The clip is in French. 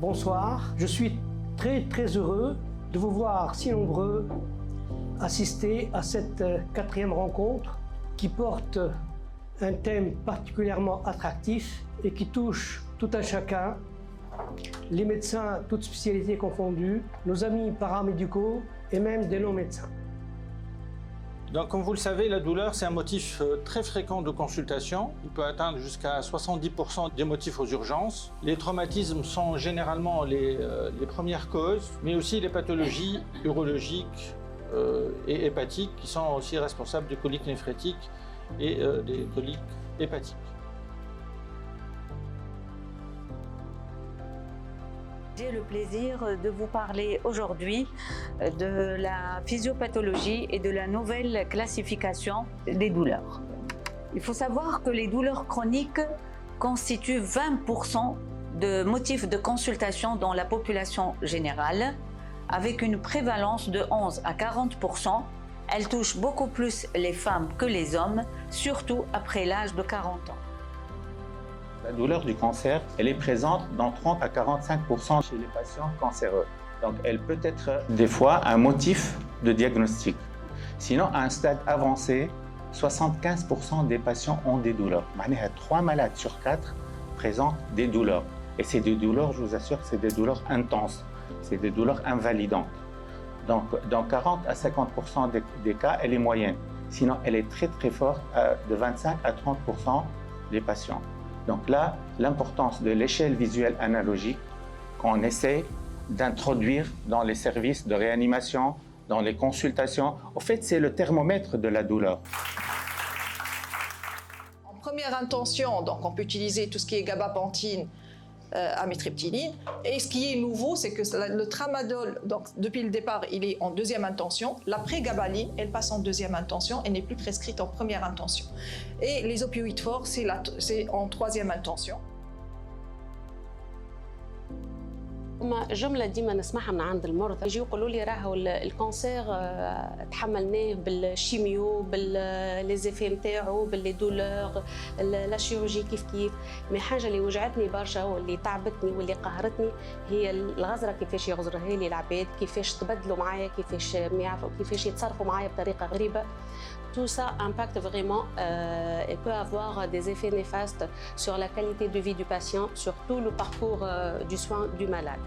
bonsoir. Je suis très heureux de vous voir si nombreux assister à cette 4e rencontre qui porte un thème particulièrement attractif et qui touche tout un chacun, les médecins, toutes spécialités confondues, nos amis paramédicaux et même des non-médecins. Donc, comme vous le savez, la douleur, c'est un motif très fréquent de consultation. Il peut atteindre jusqu'à 70% des motifs aux urgences. Les traumatismes sont généralement les premières causes, mais aussi les pathologies urologiques et hépatiques qui sont aussi responsables de coliques néphrétiques et des coliques hépatiques. J'ai le plaisir de vous parler aujourd'hui de la physiopathologie et de la nouvelle classification des douleurs. Il faut savoir que les douleurs chroniques constituent 20% de motifs de consultation dans la population générale, avec une prévalence de 11 à 40%. Elles touchent beaucoup plus les femmes que les hommes, surtout après l'âge de 40 ans. La douleur du cancer, elle est présente dans 30 à 45% chez les patients cancéreux. Donc, elle peut être des fois un motif de diagnostic. Sinon, à un stade avancé, 75% des patients ont des douleurs. 3 malades sur 4 présentent des douleurs. Et c'est des douleurs, je vous assure, c'est des douleurs intenses. C'est des douleurs invalidantes. Donc, dans 40 à 50% des cas, elle est moyenne. Sinon, elle est très forte de 25 à 30% des patients. Donc là, l'importance de l'échelle visuelle analogique qu'on essaie d'introduire dans les services de réanimation, dans les consultations. En fait, c'est le thermomètre de la douleur. En première intention, donc on peut utiliser tout ce qui est gabapentine, amitriptyline. Et ce qui est nouveau, c'est que le tramadol, donc depuis le départ, il est en 2e intention. La prégabaline, elle passe en 2e intention et n'est plus prescrite en 1re intention. Et les opioïdes forts, c'est en 3e intention. جملة ديما نسمعها من عند المرضى يجي يقولوا لي راهو الكانسير تحملناه بالشيميو بالليزيفي نتاعو باللي دولور لا شيروجي كيف مي حاجه اللي وجعتني برشا واللي تعبتني واللي قهرتني هي الغزره كيفاش يغزرها لي العباد كيفاش تبدلوا معايا كيفاش يتصرفوا معايا بطريقه غريبه. Tout ça impacte vraiment et peut avoir des effets néfastes sur la qualité de vie du patient, sur tout le parcours du soin du malade.